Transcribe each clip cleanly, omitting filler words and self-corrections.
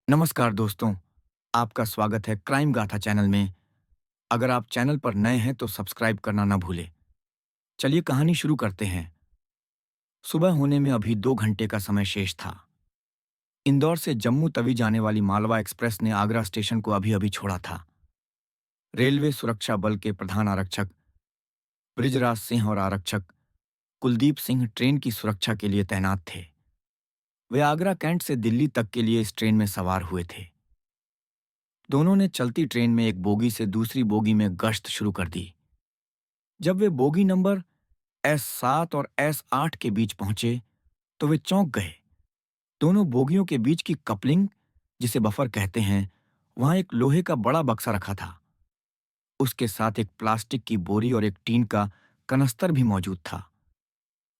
नमस्कार दोस्तों, आपका स्वागत है क्राइम गाथा चैनल में। अगर आप चैनल पर नए हैं तो सब्सक्राइब करना ना भूलें। चलिए कहानी शुरू करते हैं। सुबह होने में अभी 2 घंटे का समय शेष था। इंदौर से जम्मू तवी जाने वाली मालवा एक्सप्रेस ने आगरा स्टेशन को अभी-अभी छोड़ा था। रेलवे सुरक्षा बल के प्रधान आरक्षक बृजराज सिंह और आरक्षक कुलदीप सिंह ट्रेन की सुरक्षा के लिए तैनात थे। वे आगरा कैंट से दिल्ली तक के लिए इस ट्रेन में सवार हुए थे। दोनों ने चलती ट्रेन में एक बोगी से दूसरी बोगी में गश्त शुरू कर दी। जब वे बोगी नंबर S7 और S8 के बीच पहुंचे तो वे चौंक गए। दोनों बोगियों के बीच की कपलिंग, जिसे बफर कहते हैं, वहां एक लोहे का बड़ा बक्सा रखा था। उसके साथ एक प्लास्टिक की बोरी और एक टीन का कनस्तर भी मौजूद था।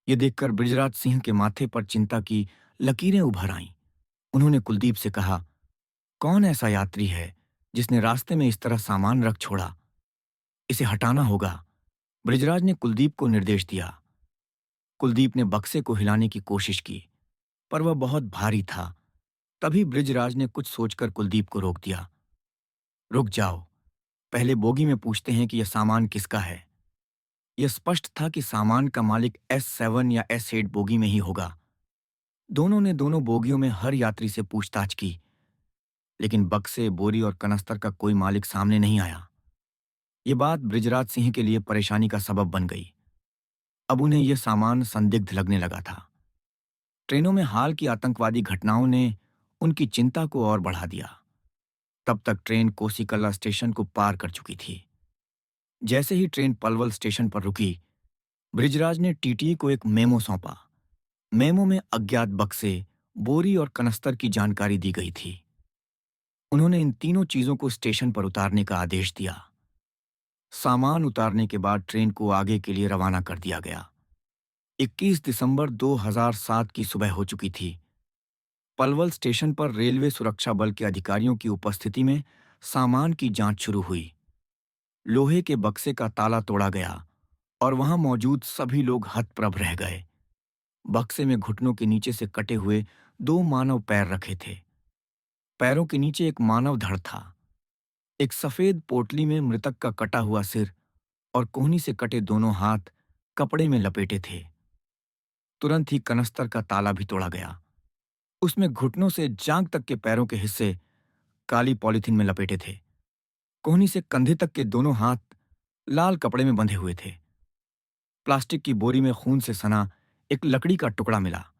ये देखकर बृजराज सिंह के माथे पर चिंता की लकीरें उभर आईं। उन्होंने कुलदीप से कहा, कौन ऐसा यात्री है जिसने रास्ते में इस तरह सामान रख छोड़ा? इसे हटाना होगा। बृजराज ने कुलदीप को निर्देश दिया। कुलदीप ने बक्से को हिलाने की कोशिश की, पर वह बहुत भारी था। तभी बृजराज ने कुछ सोचकर कुलदीप को रोक दिया। रुक जाओ, पहले बोगी में पूछते हैं कि यह सामान किसका है। यह स्पष्ट था कि सामान का मालिक S7 या S8 बोगी में ही होगा। दोनों ने दोनों बोगियों में हर यात्री से पूछताछ की, लेकिन बक्से, बोरी और कनस्तर का कोई मालिक सामने नहीं आया। ये बात बृजराज सिंह के लिए परेशानी का सबब बन गई। अब उन्हें यह सामान संदिग्ध लगने लगा था। ट्रेनों में हाल की आतंकवादी घटनाओं ने उनकी चिंता को और बढ़ा दिया। तब तक ट्रेन कोसीकल्ला स्टेशन को पार कर चुकी थी। जैसे ही ट्रेन पलवल स्टेशन पर रुकी, बृजराज ने टीटी को एक मेमो सौंपा। मेमो में अज्ञात बक्से, बोरी और कनस्तर की जानकारी दी गई थी। उन्होंने इन तीनों चीजों को स्टेशन पर उतारने का आदेश दिया। सामान उतारने के बाद ट्रेन को आगे के लिए रवाना कर दिया गया। 21 दिसंबर 2007 की सुबह हो चुकी थी। पलवल स्टेशन पर रेलवे सुरक्षा बल के अधिकारियों की उपस्थिति में सामान की जांच शुरू हुई। लोहे के बक्से का ताला तोड़ा गया और वहां मौजूद सभी लोग हतप्रभ रह गए। बक्से में घुटनों के नीचे से कटे हुए 2 मानव पैर रखे थे। पैरों के नीचे एक मानव धड़ था। एक सफेद पोटली में मृतक का कटा हुआ सिर और कोहनी से कटे दोनों हाथ कपड़े में लपेटे थे। तुरंत ही कनस्तर का ताला भी तोड़ा गया। उसमें घुटनों से जांघ तक के पैरों के हिस्से काली पॉलीथीन में लपेटे थे। कोहनी से कंधे तक के दोनों हाथ लाल कपड़े में बंधे हुए थे। प्लास्टिक की बोरी में खून से सना एक लकड़ी का टुकड़ा मिला।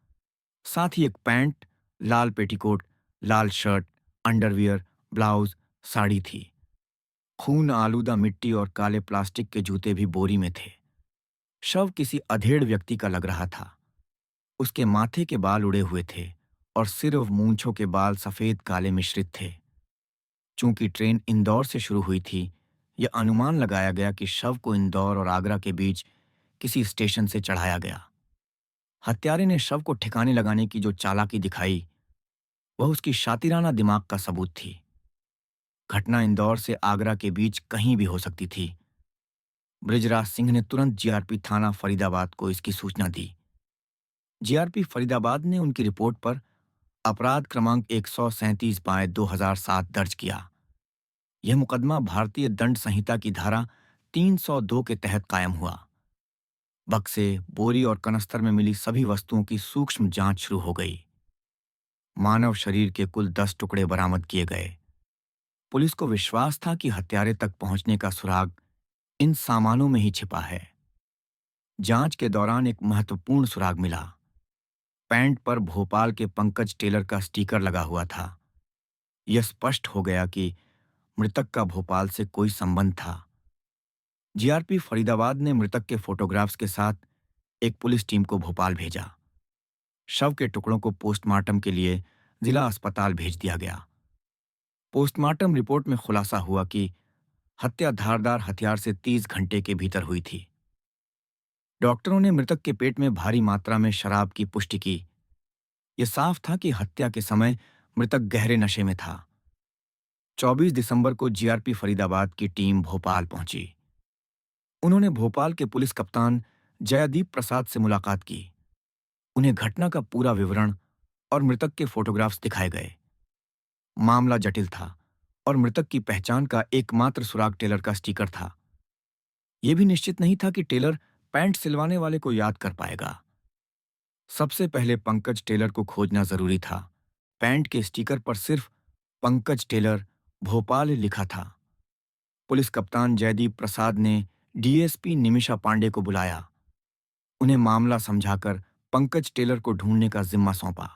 साथ ही एक पैंट, लाल पेटीकोट, लाल शर्ट, अंडरवियर, ब्लाउज, साड़ी थी। खून आलूदा मिट्टी और काले प्लास्टिक के जूते भी बोरी में थे। शव किसी अधेड़ व्यक्ति का लग रहा था। उसके माथे के बाल उड़े हुए थे और सिर और मूंछों के बाल सफेद काले मिश्रित थे। चूंकि ट्रेन इंदौर से शुरू हुई थी, यह अनुमान लगाया गया कि शव को इंदौर और आगरा के बीच किसी स्टेशन से चढ़ाया गया। हत्यारे ने शव को ठिकाने लगाने की जो चालाकी दिखाई, वह उसकी शातिराना दिमाग का सबूत थी। घटना इंदौर से आगरा के बीच कहीं भी हो सकती थी। बृजराज सिंह ने तुरंत जीआरपी थाना फरीदाबाद को इसकी सूचना दी। जीआरपी फरीदाबाद ने उनकी रिपोर्ट पर अपराध क्रमांक 137/2007 दर्ज किया। यह मुकदमा भारतीय दंड संहिता की धारा 302 के तहत कायम हुआ। बक्से, बोरी और कनस्तर में मिली सभी वस्तुओं की सूक्ष्म जांच शुरू हो गई। मानव शरीर के कुल 10 टुकड़े बरामद किए गए। पुलिस को विश्वास था कि हत्यारे तक पहुंचने का सुराग इन सामानों में ही छिपा है। जांच के दौरान एक महत्वपूर्ण सुराग मिला। पैंट पर भोपाल के पंकज टेलर का स्टिकर लगा हुआ था। यह स्पष्ट हो गया कि मृतक का भोपाल से कोई संबंध था। जीआरपी फरीदाबाद ने मृतक के फोटोग्राफ्स के साथ एक पुलिस टीम को भोपाल भेजा। शव के टुकड़ों को पोस्टमार्टम के लिए जिला अस्पताल भेज दिया गया। पोस्टमार्टम रिपोर्ट में खुलासा हुआ कि हत्या धारदार हथियार से 30 घंटे के भीतर हुई थी। डॉक्टरों ने मृतक के पेट में भारी मात्रा में शराब की पुष्टि की। यह साफ था कि हत्या के समय मृतक गहरे नशे में था। 24 दिसंबर को जीआरपी फरीदाबाद की टीम भोपाल पहुंची। उन्होंने भोपाल के पुलिस कप्तान जयदीप प्रसाद से मुलाकात की। उन्हें घटना का पूरा विवरण और मृतक के फोटोग्राफ्स दिखाए गए। मामला जटिल था और मृतक की पहचान का एकमात्र सुराग टेलर का स्टिकर था। यह भी निश्चित नहीं था कि टेलर पैंट सिलवाने वाले को याद कर पाएगा। सबसे पहले पंकज टेलर को खोजना जरूरी था। पैंट के स्टिकर पर सिर्फ पंकज टेलर, भोपाल लिखा था। पुलिस कप्तान जयदीप प्रसाद ने डीएसपी निमिषा पांडे को बुलाया। उन्हें मामला समझाकर पंकज टेलर को ढूंढने का जिम्मा सौंपा।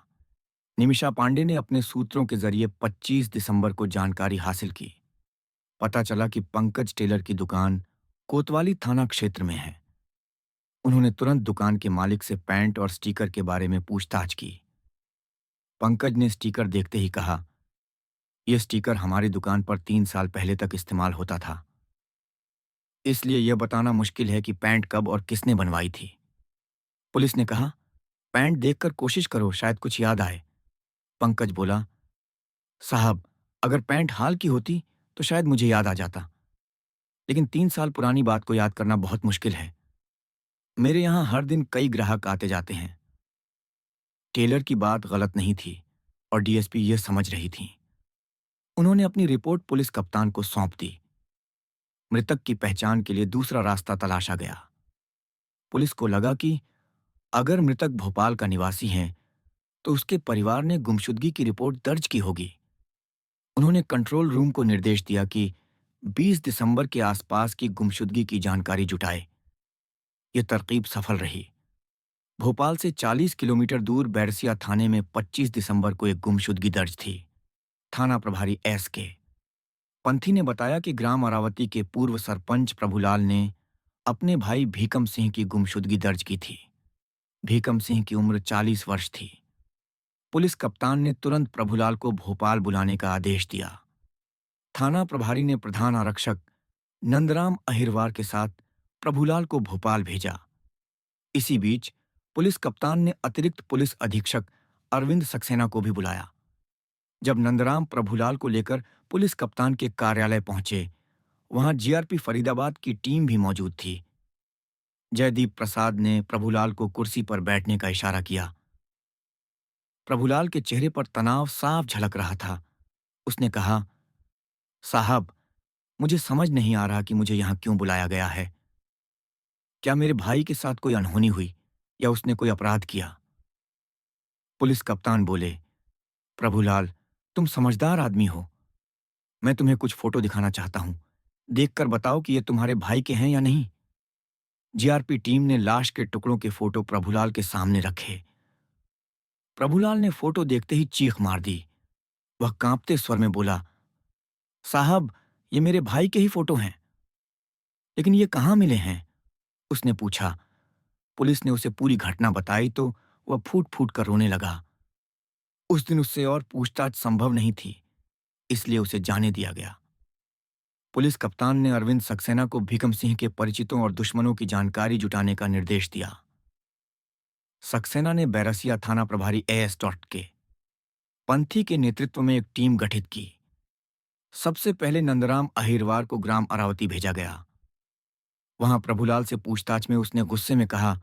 निमिषा पांडे ने अपने सूत्रों के जरिए 25 दिसंबर को जानकारी हासिल की। पता चला कि पंकज टेलर की दुकान कोतवाली थाना क्षेत्र में है। उन्होंने तुरंत दुकान के मालिक से पैंट और स्टिकर के बारे में पूछताछ की। पंकज ने स्टिकर देखते ही कहा, यह स्टिकर हमारी दुकान पर 3 साल पहले तक इस्तेमाल होता था, इसलिए यह बताना मुश्किल है कि पैंट कब और किसने बनवाई थी। पुलिस ने कहा, पैंट देखकर कोशिश करो, शायद कुछ याद आए। पंकज बोला, साहब, अगर पैंट हाल की होती तो शायद मुझे याद आ जाता, लेकिन 3 साल पुरानी बात को याद करना बहुत मुश्किल है। मेरे यहां हर दिन कई ग्राहक आते जाते हैं। टेलर की बात गलत नहीं थी और डीएसपी यह समझ रही थी। उन्होंने अपनी रिपोर्ट पुलिस कप्तान को सौंप दी। मृतक की पहचान के लिए दूसरा रास्ता तलाशा गया। पुलिस को लगा कि अगर मृतक भोपाल का निवासी है तो उसके परिवार ने गुमशुदगी की रिपोर्ट दर्ज की होगी। उन्होंने कंट्रोल रूम को निर्देश दिया कि 20 दिसंबर के आसपास की गुमशुदगी की जानकारी जुटाए। यह तरकीब सफल रही। भोपाल से 40 किलोमीटर दूर बैरसिया थाने में 25 दिसंबर को एक गुमशुदगी दर्ज थी। थाना प्रभारी एस.के. पंथी ने बताया कि ग्राम अरावती के पूर्व सरपंच प्रभुलाल ने अपने भाई भीकम सिंह की गुमशुदगी दर्ज की थी। भीकम सिंह की उम्र 40 वर्ष थी। पुलिस कप्तान ने तुरंत प्रभुलाल को भोपाल बुलाने का आदेश दिया। थाना प्रभारी ने प्रधान आरक्षक नंदराम अहिरवार के साथ प्रभुलाल को भोपाल भेजा। इसी बीच पुलिस कप्तान ने अतिरिक्त पुलिस अधीक्षक अरविंद सक्सेना को भी बुलाया। जब नंदराम प्रभुलाल को लेकर पुलिस कप्तान के कार्यालय पहुंचे, वहां जीआरपी फरीदाबाद की टीम भी मौजूद थी। जयदीप प्रसाद ने प्रभुलाल को कुर्सी पर बैठने का इशारा किया। प्रभुलाल के चेहरे पर तनाव साफ झलक रहा था। उसने कहा, साहब, मुझे समझ नहीं आ रहा कि मुझे यहां क्यों बुलाया गया है। क्या मेरे भाई के साथ कोई अनहोनी हुई या उसने कोई अपराध किया? पुलिस कप्तान बोले, प्रभुलाल, तुम समझदार आदमी हो। मैं तुम्हें कुछ फोटो दिखाना चाहता हूं। देखकर बताओ कि ये तुम्हारे भाई के हैं या नहीं। जीआरपी टीम ने लाश के टुकड़ों के फोटो प्रभुलाल के सामने रखे। प्रभुलाल ने फोटो देखते ही चीख मार दी। वह कांपते स्वर में बोला, साहब, ये मेरे भाई के ही फोटो हैं। लेकिन ये कहाँ मिले हैं? उसने पूछा। पुलिस ने उसे पूरी घटना बताई तो वह फूट फूट कर रोने लगा। उस दिन उससे और पूछताछ संभव नहीं थी, इसलिए उसे जाने दिया गया। पुलिस कप्तान ने अरविंद सक्सेना को भीकम सिंह के परिचितों और दुश्मनों की जानकारी जुटाने का निर्देश दिया। सक्सेना ने बैरसिया थाना प्रभारी ए.एस. पंथी के नेतृत्व में एक टीम गठित की। सबसे पहले नंदराम अहिरवार को ग्राम अरावती भेजा गया। वहां प्रभुलाल से पूछताछ में उसने गुस्से में कहा,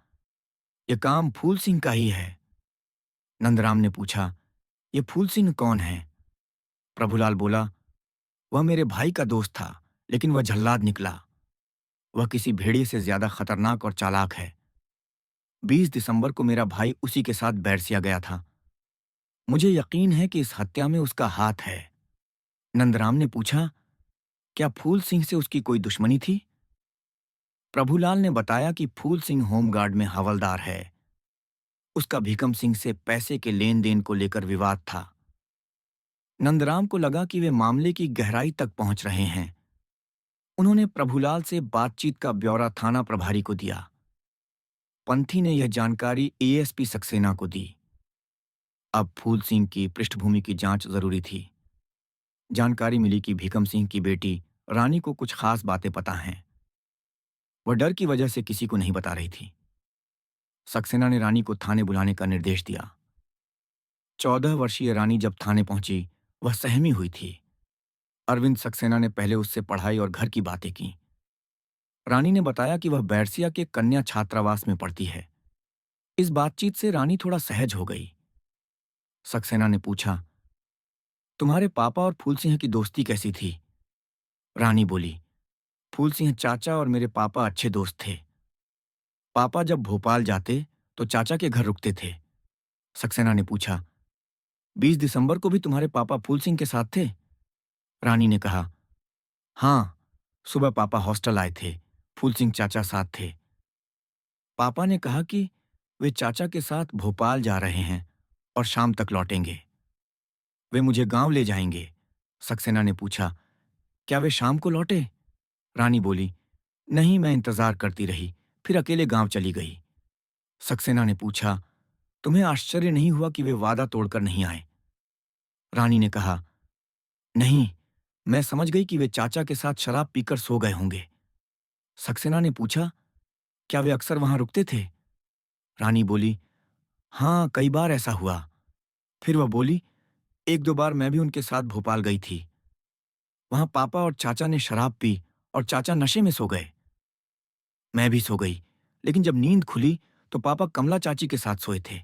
यह काम फूल सिंह का ही है। नंदराम ने पूछा, यह फूल सिंह कौन है? प्रभुलाल बोला, वह मेरे भाई का दोस्त था, लेकिन वह जल्लाद निकला। वह किसी भेड़िए से ज्यादा खतरनाक और चालाक है। 20 दिसंबर को मेरा भाई उसी के साथ बैरसिया गया था। मुझे यकीन है कि इस हत्या में उसका हाथ है। नंदराम ने पूछा, क्या फूल सिंह से उसकी कोई दुश्मनी थी? प्रभुलाल ने बताया कि फूल सिंह होमगार्ड में हवलदार है। उसका भीकम सिंह से पैसे के लेन देन को लेकर विवाद था। नंदराम को लगा कि वे मामले की गहराई तक पहुंच रहे हैं। उन्होंने प्रभुलाल से बातचीत का ब्यौरा थाना प्रभारी को दिया। पंथी ने यह जानकारी एएसपी सक्सेना को दी। अब फूल सिंह की पृष्ठभूमि की जांच जरूरी थी। जानकारी मिली कि भीकम सिंह की बेटी रानी को कुछ खास बातें पता हैं। वह डर की वजह से किसी को नहीं बता रही थी। सक्सेना ने रानी को थाने बुलाने का निर्देश दिया। 14 वर्षीय रानी जब थाने पहुंची, वह सहमी हुई थी। अरविंद सक्सेना ने पहले उससे पढ़ाई और घर की बातें की। रानी ने बताया कि वह बैरसिया के कन्या छात्रावास में पढ़ती है। इस बातचीत से रानी थोड़ा सहज हो गई। सक्सेना ने पूछा, तुम्हारे पापा और फूल सिंह की दोस्ती कैसी थी? रानी बोली, फूल सिंह चाचा और मेरे पापा अच्छे दोस्त थे। पापा जब भोपाल जाते तो चाचा के घर रुकते थे। सक्सेना ने पूछा, 20 दिसंबर को भी तुम्हारे पापा फूल सिंह के साथ थे? रानी ने कहा, हाँ, सुबह पापा हॉस्टल आए थे, फूल सिंह चाचा साथ थे। पापा ने कहा कि वे चाचा के साथ भोपाल जा रहे हैं और शाम तक लौटेंगे। वे मुझे गांव ले जाएंगे। सक्सेना ने पूछा, क्या वे शाम को लौटे? रानी बोली, नहीं, मैं इंतजार करती रही, फिर अकेले गांव चली गई। सक्सेना ने पूछा, तुम्हें आश्चर्य नहीं हुआ कि वे वादा तोड़कर नहीं आए? रानी ने कहा, नहीं, मैं समझ गई कि वे चाचा के साथ शराब पीकर सो गए होंगे। सक्सेना ने पूछा, क्या वे अक्सर वहां रुकते थे? रानी बोली, हाँ, कई बार ऐसा हुआ। फिर वह बोली, एक दो बार मैं भी उनके साथ भोपाल गई थी। वहां पापा और चाचा ने शराब पी और चाचा नशे में सो गए। मैं भी सो गई, लेकिन जब नींद खुली तो पापा कमला चाची के साथ सोए थे।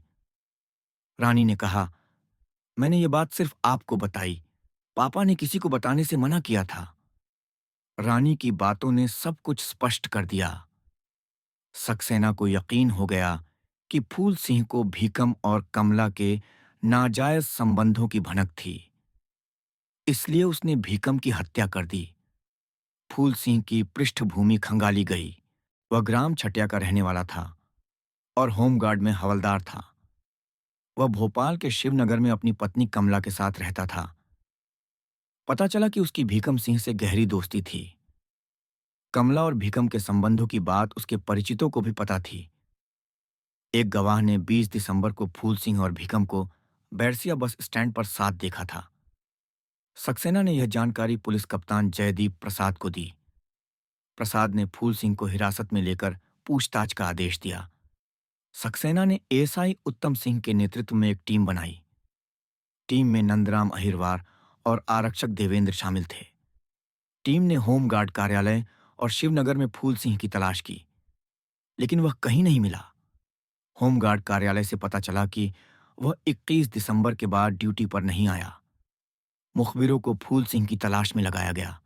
रानी ने कहा, मैंने ये बात सिर्फ आपको बताई, पापा ने किसी को बताने से मना किया था। रानी की बातों ने सब कुछ स्पष्ट कर दिया। सक्सेना को यकीन हो गया कि फूल सिंह को भीकम और कमला के नाजायज संबंधों की भनक थी। इसलिए उसने भीकम की हत्या कर दी। फूल सिंह की पृष्ठभूमि खंगाली गई। वह ग्राम छटिया का रहने वाला था और होमगार्ड में हवलदार था। वह भोपाल के शिवनगर में अपनी पत्नी कमला के साथ रहता था। पता चला कि उसकी भीकम सिंह से गहरी दोस्ती थी। कमला और भीकम के संबंधों की बात उसके परिचितों को भी पता थी। एक गवाह ने 20 दिसंबर को फूल सिंह और भीकम को बैरसिया बस स्टैंड पर साथ देखा था। सक्सेना ने यह जानकारी पुलिस कप्तान जयदीप प्रसाद को दी। प्रसाद ने फूल सिंह को हिरासत में लेकर पूछताछ का आदेश दिया। सक्सेना ने एएसआई उत्तम सिंह के नेतृत्व में एक टीम बनाई। टीम में नंदराम अहिरवार और आरक्षक देवेंद्र शामिल थे। टीम ने होमगार्ड कार्यालय और शिवनगर में फूल सिंह की तलाश की, लेकिन वह कहीं नहीं मिला। होमगार्ड कार्यालय से पता चला कि वह 21 दिसंबर के बाद ड्यूटी पर नहीं आया। मुखबिरों को फूल सिंह की तलाश में लगाया गया।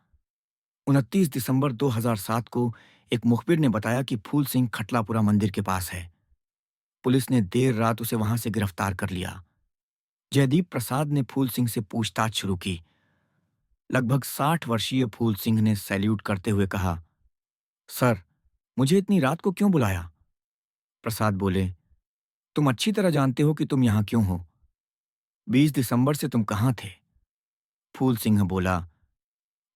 29 दिसंबर 2007 को एक मुखबिर ने बताया कि फूल सिंह खटलापुरा मंदिर के पास है। पुलिस ने देर रात उसे वहां से गिरफ्तार कर लिया। जयदीप प्रसाद ने फूल सिंह से पूछताछ शुरू की। लगभग 60 वर्षीय फूल सिंह ने सैल्यूट करते हुए कहा, सर, मुझे इतनी रात को क्यों बुलाया? प्रसाद बोले, तुम अच्छी तरह जानते हो कि तुम यहां क्यों हो। 20 दिसंबर से तुम कहां थे? फूल सिंह बोला,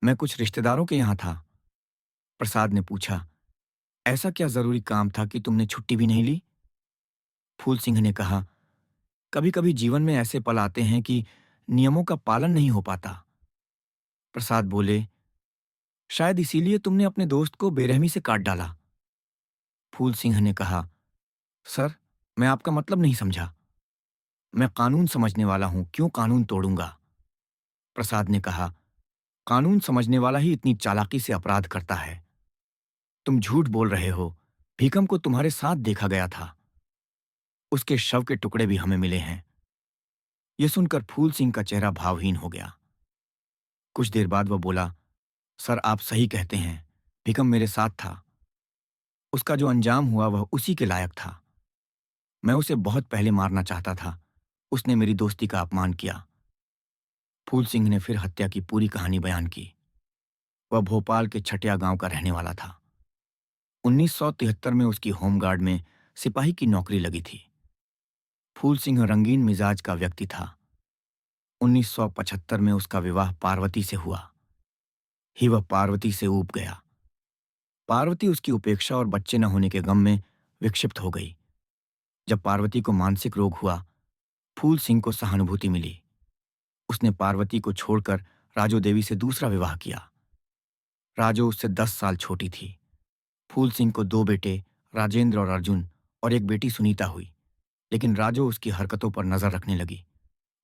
मैं कुछ रिश्तेदारों के यहां था। प्रसाद ने पूछा, ऐसा क्या जरूरी काम था कि तुमने छुट्टी भी नहीं ली? फूल सिंह ने कहा, कभी कभी जीवन में ऐसे पल आते हैं कि नियमों का पालन नहीं हो पाता। प्रसाद बोले, शायद इसीलिए तुमने अपने दोस्त को बेरहमी से काट डाला। फूल सिंह ने कहा, सर, मैं आपका मतलब नहीं समझा। मैं कानून समझने वाला हूं, क्यों कानून तोड़ूंगा? प्रसाद ने कहा, कानून समझने वाला ही इतनी चालाकी से अपराध करता है। तुम झूठ बोल रहे हो। भीकम को तुम्हारे साथ देखा गया था। उसके शव के टुकड़े भी हमें मिले हैं। यह सुनकर फूल सिंह का चेहरा भावहीन हो गया। कुछ देर बाद वह बोला, सर, आप सही कहते हैं, भीकम मेरे साथ था। उसका जो अंजाम हुआ वह उसी के लायक था। मैं उसे बहुत पहले मारना चाहता था। उसने मेरी दोस्ती का अपमान किया। फूल सिंह ने फिर हत्या की पूरी कहानी बयान की। वह भोपाल के छटिया गांव का रहने वाला था। 1973 में उसकी होमगार्ड में सिपाही की नौकरी लगी थी। फूल सिंह रंगीन मिजाज का व्यक्ति था। 1975 में उसका विवाह पार्वती से हुआ ही वह पार्वती से ऊब गया। पार्वती उसकी उपेक्षा और बच्चे न होने के गम में विक्षिप्त हो गई। जब पार्वती को मानसिक रोग हुआ, फूल सिंह को सहानुभूति मिली। उसने पार्वती को छोड़कर राजो देवी से दूसरा विवाह किया। राजो उससे 10 साल छोटी थी। फूल सिंह को 2 बेटे, राजेंद्र और अर्जुन, और एक बेटी सुनीता हुई, लेकिन राजो उसकी हरकतों पर नजर रखने लगी।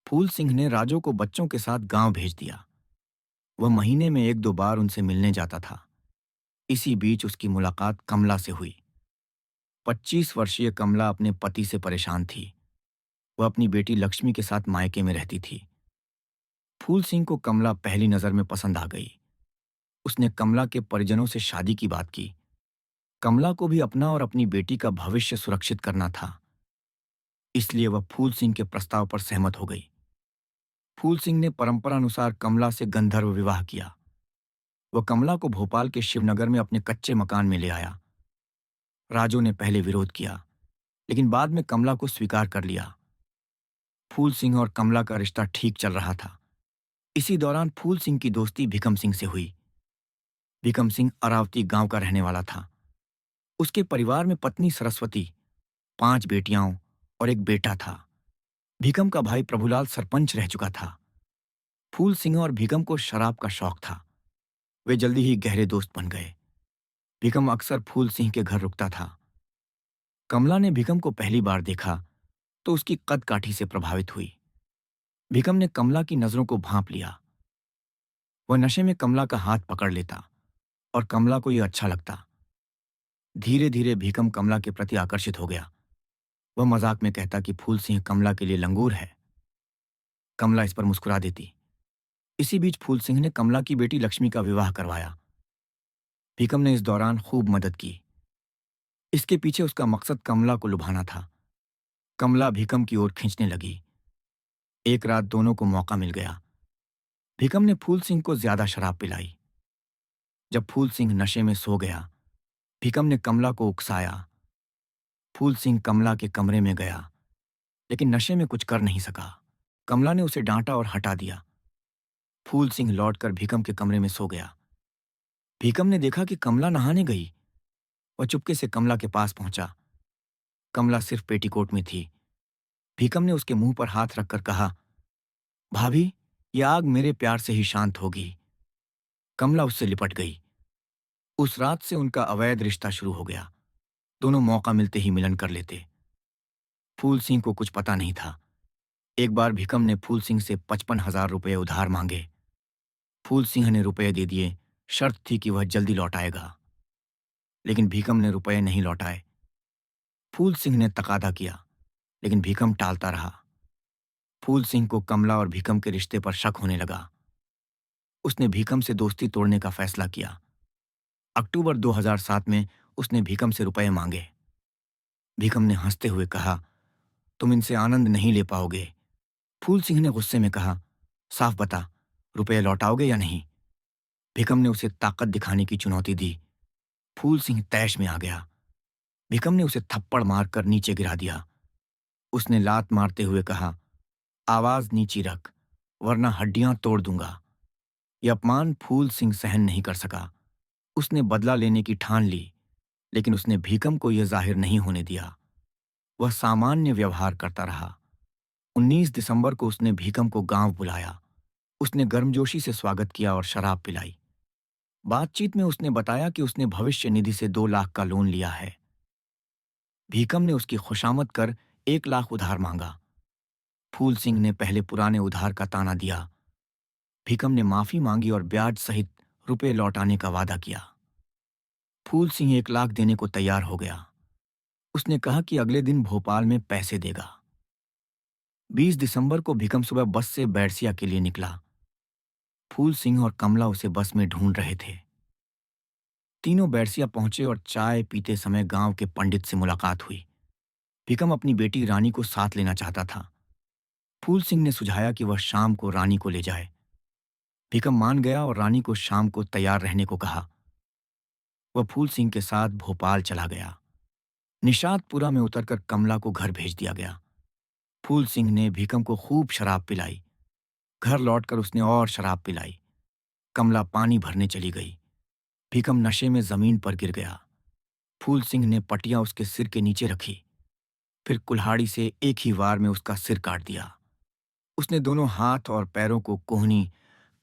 फूल सिंह ने राजो को बच्चों के साथ गांव भेज दिया। वह महीने में 1-2 बार उनसे मिलने जाता था। इसी बीच उसकी मुलाकात कमला से हुई। 25 वर्षीय कमला अपने पति से परेशान थी। वह अपनी बेटी लक्ष्मी के साथ मायके में रहती थी। फूल सिंह को कमला पहली नजर में पसंद आ गई। उसने कमला के परिजनों से शादी की बात की। कमला को भी अपना और अपनी बेटी का भविष्य सुरक्षित करना था, इसलिए वह फूल सिंह के प्रस्ताव पर सहमत हो गई। फूल सिंह ने परंपरानुसार कमला से गंधर्व विवाह किया। वह कमला को भोपाल के शिवनगर में अपने कच्चे मकान में ले आया। राजू ने पहले विरोध किया, लेकिन बाद में कमला को स्वीकार कर लिया। फूल सिंह और कमला का रिश्ता ठीक चल रहा था। इसी दौरान फूल सिंह की दोस्ती भीखम सिंह से हुई। भीखम सिंह अरावती गांव का रहने वाला था। उसके परिवार में पत्नी सरस्वती, 5 बेटियां और एक बेटा था। भीखम का भाई प्रभुलाल सरपंच रह चुका था। फूल सिंह और भीखम को शराब का शौक था। वे जल्दी ही गहरे दोस्त बन गए। भीखम अक्सर फूल सिंह के घर रुकता था। कमला ने भीखम को पहली बार देखा तो उसकी कद काठी से प्रभावित हुई। भीखम ने कमला की नजरों को भांप लिया। वह नशे में कमला का हाथ पकड़ लेता और कमला को यह अच्छा लगता। धीरे धीरे भीखम कमला के प्रति आकर्षित हो गया। वह मजाक में कहता कि फूल सिंह कमला के लिए लंगूर है। कमला इस पर मुस्कुरा देती। इसी बीच फूल सिंह ने कमला की बेटी लक्ष्मी का विवाह करवाया। भीखम ने इस दौरान खूब मदद की। इसके पीछे उसका मकसद कमला को लुभाना था। कमला भीखम की ओर खींचने लगी। एक रात दोनों को मौका मिल गया। भीखम ने फूल सिंह को ज्यादा शराब पिलाई। जब फूल सिंह नशे में सो गया, भीखम ने कमला को उकसाया। फूल सिंह कमला के कमरे में गया, लेकिन नशे में कुछ कर नहीं सका। कमला ने उसे डांटा और हटा दिया। फूल सिंह लौटकर भीखम के कमरे में सो गया। भीखम ने देखा कि कमला नहाने गई। वह चुपके से कमला के पास पहुंचा। कमला सिर्फ पेटीकोट में थी। भीखम ने उसके मुंह पर हाथ रखकर कहा, भाभी, यह आग मेरे प्यार से ही शांत होगी। कमला उससे लिपट गई। उस रात से उनका अवैध रिश्ता शुरू हो गया। दोनों मौका मिलते ही मिलन कर लेते। फूल सिंह को कुछ पता नहीं था। एक बार भीखम ने फूल सिंह से 55,000 रुपये उधार मांगे। फूल सिंह ने रुपये दे दिए। शर्त थी कि वह जल्दी लौटाएगा। लेकिन भीखम ने रुपये नहीं लौटाए। फूल सिंह ने तकादा किया, लेकिन भीखम टालता रहा। फूल सिंह को कमला और भीखम के रिश्ते पर शक होने लगा। उसने भीखम से दोस्ती तोड़ने का फैसला किया। अक्टूबर 2007 में उसने भीखम से रुपये मांगे। भीखम ने हंसते हुए कहा, तुम इनसे आनंद नहीं ले पाओगे। फूल सिंह ने गुस्से में कहा, साफ बता, रुपये लौटाओगे या नहीं? भीखम ने उसे ताकत दिखाने की चुनौती दी। फूल सिंह तैश में आ गया। भीखम ने उसे थप्पड़ मारकर नीचे गिरा दिया। उसने लात मारते हुए कहा, आवाज नीची रख, वरना हड्डियां तोड़ दूंगा। यह अपमान फूल सिंह सहन नहीं कर सका। उसने बदला लेने की ठान ली, लेकिन उसने भीखम को यह जाहिर नहीं होने दिया। वह सामान्य व्यवहार करता रहा। 19 दिसंबर को उसने भीखम को गांव बुलाया। उसने गर्मजोशी से स्वागत किया और शराब पिलाई। बातचीत में उसने बताया कि उसने भविष्य निधि से 2 लाख का लोन लिया है। भीखम ने उसकी खुशामद कर 1 लाख उधार मांगा। फूल सिंह ने पहले पुराने उधार का ताना दिया। भीखम ने माफी मांगी और ब्याज सहित रुपए लौटाने का वादा किया। फूल सिंह 1 लाख देने को तैयार हो गया। उसने कहा कि अगले दिन भोपाल में पैसे देगा। 20 दिसंबर को भीखम सुबह बस से बैरसिया के लिए निकला। फूल सिंह और कमला उसे बस में ढूंढ रहे थे। तीनों बैरसिया पहुंचे और चाय पीते समय गांव के पंडित से मुलाकात हुई। भीखम अपनी बेटी रानी को साथ लेना चाहता था। फूल सिंह ने सुझाया कि वह शाम को रानी को ले जाए। भीखम मान गया और रानी को शाम को तैयार रहने को कहा। वह फूल सिंह के साथ भोपाल चला गया। निषादपुरा में उतरकर कमला को घर भेज दिया गया। फूल सिंह ने भीखम को खूब शराब पिलाई। घर लौटकर उसने और शराब पिलाई। कमला पानी भरने चली गई। भीखम नशे में जमीन पर गिर गया। फूल सिंह ने पटिया उसके सिर के नीचे रखी, फिर कुल्हाड़ी से एक ही वार में उसका सिर काट दिया। उसने दोनों हाथ और पैरों को कोहनी,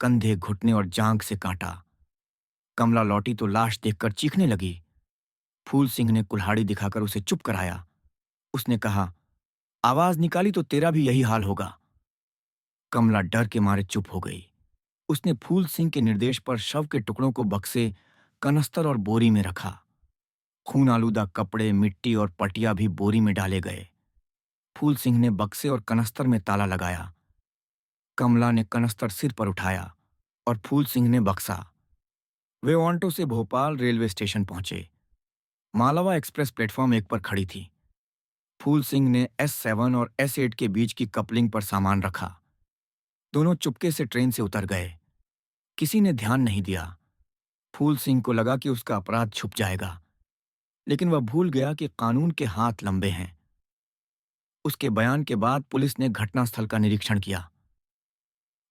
कंधे, घुटने और जांघ से काटा। कमला लौटी तो लाश देखकर चीखने लगी। फूल सिंह ने कुल्हाड़ी दिखाकर उसे चुप कराया। उसने कहा, आवाज निकाली तो तेरा भी यही हाल होगा। कमला डर के मारे चुप हो गई। उसने फूल सिंह के निर्देश पर शव के टुकड़ों को बक्से, कनस्तर और बोरी में रखा। खून आलूदा कपड़े, मिट्टी और पटिया भी बोरी में डाले गए। फूल सिंह ने बक्से और कनस्तर में ताला लगाया। कमला ने कनस्तर सिर पर उठाया और फूल सिंह ने बक्सा। वे ऑन्टो से भोपाल रेलवे स्टेशन पहुंचे। मालवा एक्सप्रेस प्लेटफॉर्म 1 पर खड़ी थी। फूल सिंह ने S7 और S8 के बीच की कपलिंग पर सामान रखा। दोनों चुपके से ट्रेन से उतर गए। किसी ने ध्यान नहीं दिया। फूल सिंह को लगा कि उसका अपराध छुप जाएगा, लेकिन वह भूल गया कि कानून के हाथ लंबे हैं। उसके बयान के बाद पुलिस ने घटनास्थल का निरीक्षण किया।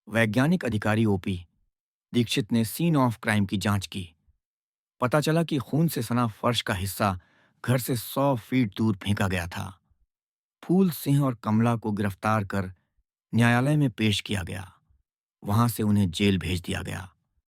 वैज्ञानिक अधिकारी ओपी दीक्षित ने सीन ऑफ क्राइम की जांच की। पता चला कि खून से सना फर्श का हिस्सा घर से 100 फीट दूर फेंका गया था। फूल सिंह और कमला को गिरफ्तार कर न्यायालय में पेश किया गया। वहां से उन्हें जेल भेज दिया गया।